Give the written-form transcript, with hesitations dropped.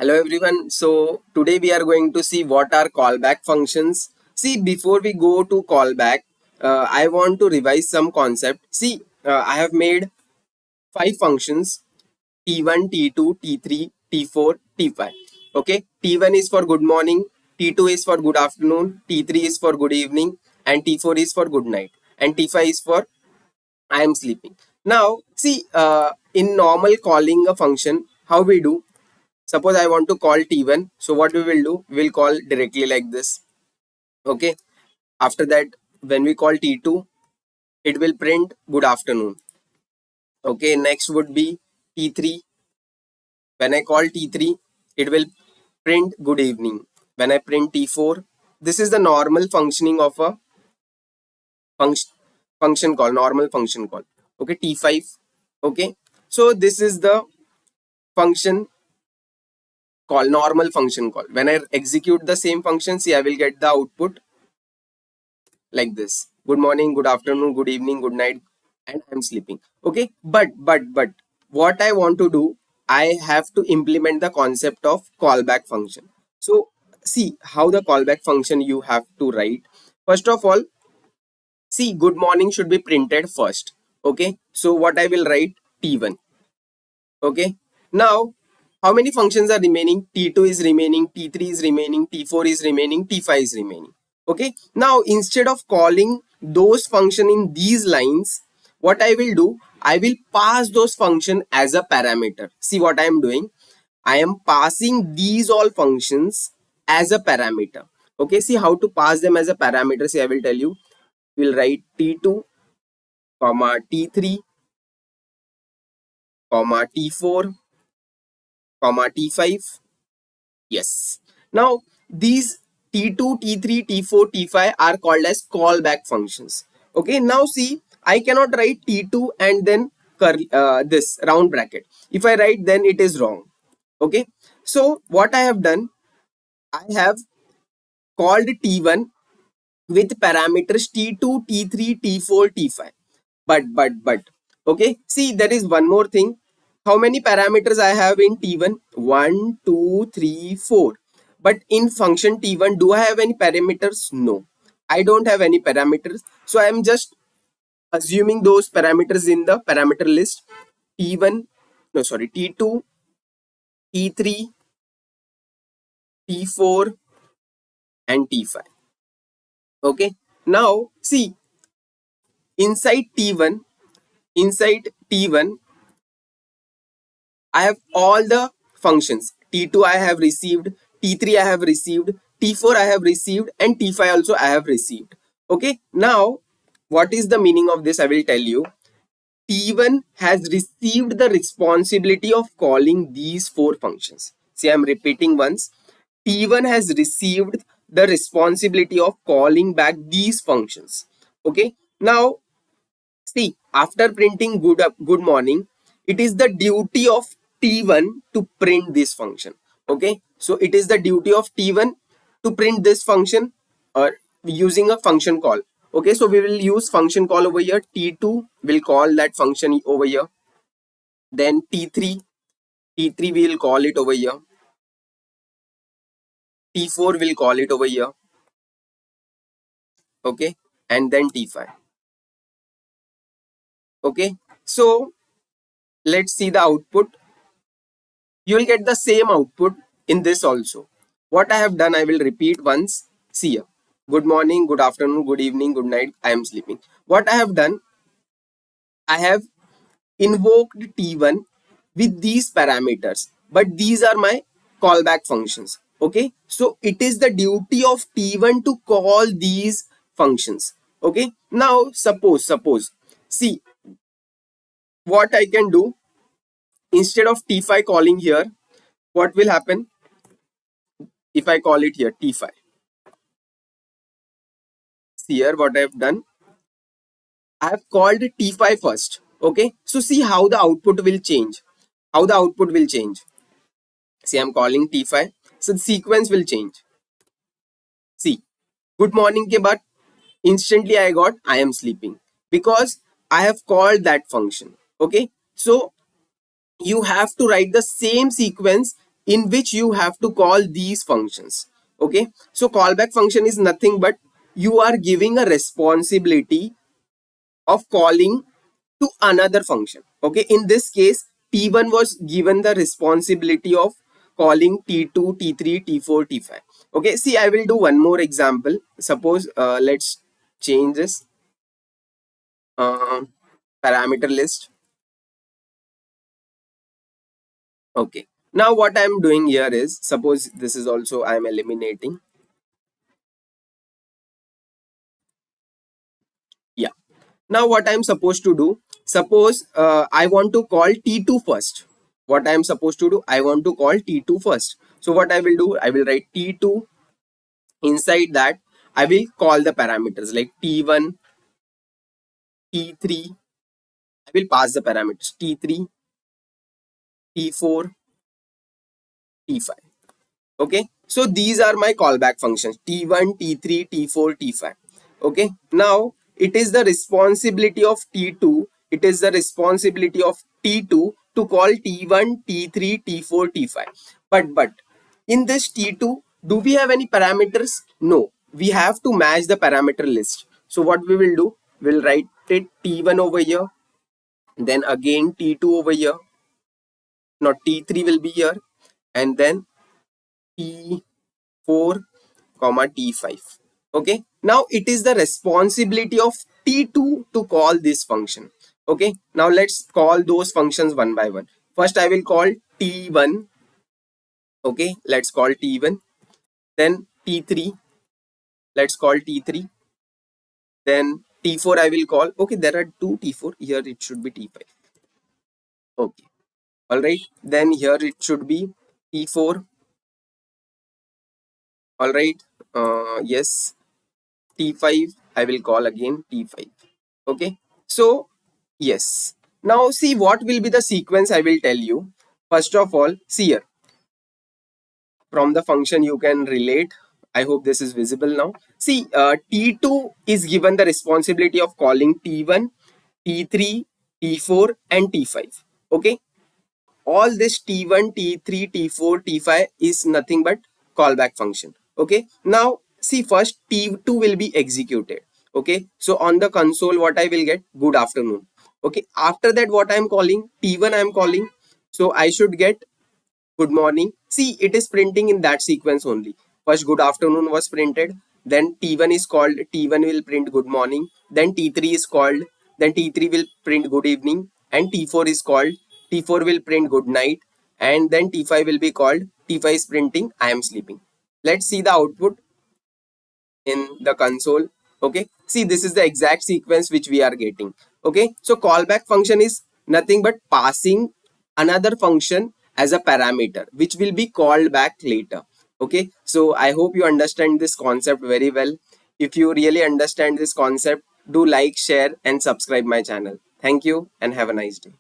Hello everyone. So today we are going to see what are callback functions. See, before we go to callback, I want to revise some concept. See, I have made five functions: T1, T2, T3, T4, T5. Okay, T1 is for good morning, T2 is for good afternoon, T3 is for good evening, and T4 is for good night, and T5 is for I am sleeping. Now, see, in normal calling a function, how we do? Suppose I want to call T1. So what we will do? We will call directly like this. Okay. After that, when we call T2, it will print good afternoon. Okay. Next would be T3. When I call T3, it will print good evening. When I print T4, this is the normal functioning of a function call, normal function call. Okay. T5. Okay. So this is the function call, normal function call. When I execute the same function, see, I will get the output like this: good morning, good afternoon, good evening, good night, and I'm sleeping. Okay, but what I want to do, I have to implement the concept of callback function. So see how the callback function you have to write. First of all, see, good morning should be printed first. Okay, so what I will write: T1. Okay, now how many functions are remaining? T2 is remaining, T3 is remaining, T4 is remaining, T5 is remaining. Okay, now instead of calling those function in these lines, what I will do, I will pass those function as a parameter. See what I am doing? I am passing these all functions as a parameter. Okay, see how to pass them as a parameter. See, I will tell you. We'll write T2 comma T3 comma T4 comma T5. Yes. Now these T2, T3, T4, T5 are called as callback functions. Okay. Now see, I cannot write T2 and then this round bracket. If I write, then it is wrong. Okay. So what I have done, I have called T1 with parameters T2, T3, T4, T5. But okay, see, there is one more thing. How many parameters I have in T1? 1, 2, 3, 4. But in function T1, do I have any parameters? No, I don't have any parameters. So I am just assuming those parameters in the parameter list: T1, no, sorry, T2, T3, T4, and T5. Okay, now see, inside T1, inside T1, I have all the functions. T2 I have received, T3 I have received, T4 I have received, and T5 also I have received. Okay, now what is the meaning of this? I will tell you. T1 has received the responsibility of calling these four functions. See, I am repeating once. T1 has received the responsibility of calling back these functions. Okay, now see, after printing good morning, it is the duty of T1 to print this function. Okay, so it is the duty of T1 to print this function or using a function call. Okay, so we will use function call over here. T2 will call that function over here. Then T3 will call it over here. T4 will call it over here. Okay, and then T5. Okay, so let's see the output. You will get the same output in this also. What I have done, I will repeat once. See here. Good morning, good afternoon, good evening, good night. I am sleeping. What I have done, I have invoked T1 with these parameters, but these are my callback functions. Okay, so it is the duty of T1 to call these functions. Okay, now suppose, see what I can do. Instead of T5 calling here, what will happen if I call it here T5? See here what I have done. I have called T5 first. Okay. So see how the output will change. How the output will change. See, I'm calling T5. So the sequence will change. See, good morning ke baad instantly I got I am sleeping because I have called that function. Okay. So you have to write the same sequence in which you have to call these functions. Okay, so callback function is nothing but you are giving a responsibility of calling to another function. Okay, in this case T1 was given the responsibility of calling T2, T3, T4, T5. Okay, see, I will do one more example. Suppose let's change this uh, parameter list. Okay, now what I'm doing here is, suppose this is also I'm eliminating. Yeah, now what I'm supposed to do, suppose I want to call T2 first. What I'm supposed to do, I want to call T2 first. So what I will do, I will write T2. Inside that I will call the parameters like T1, T3. I will pass the parameters T3, T4, T5. Okay, so these are my callback functions T1, T3, T4, T5. Okay, now it is the responsibility of T2, it is the responsibility of T2 to call T1, T3, T4, T5. But in this T2, do we have any parameters? No, we have to match the parameter list. So what we will do, we'll write it T1 over here, then again T2 over here, not T3 will be here, and then T4 comma T5. Okay, now it is the responsibility of T2 to call this function. Okay, now let's call those functions one by one. First I will call T1. Okay, let's call T1. Then T3, let's call T3. Then T4 I will call. Okay, there are two T4 here, it should be T5. Okay, all right, then here it should be T4. All right, yes, T5 I will call again T5. Okay, so yes, now see what will be the sequence I will tell you. First of all, see here, from the function you can relate. I hope this is visible now. See, T2 is given the responsibility of calling T1, T3, T4 and T5. Okay, all this T1, T3, T4, T5 is nothing but callback function. Okay, now see, first T2 will be executed. Okay, so on the console what I will get, good afternoon. Okay, after that what I am calling, T1 I am calling, so I should get good morning. See, it is printing in that sequence only. First good afternoon was printed, then T1 is called, T1 will print good morning, then T3 is called, then T3 will print good evening, and T4 is called, T4 will print good night, and then T5 will be called, T5 is printing I am sleeping. Let's see the output in the console. Okay, see, this is the exact sequence which we are getting. Okay, so callback function is nothing but passing another function as a parameter which will be called back later. Okay, so I hope you understand this concept very well. If you really understand this concept, do like, share and subscribe my channel. Thank you and have a nice day.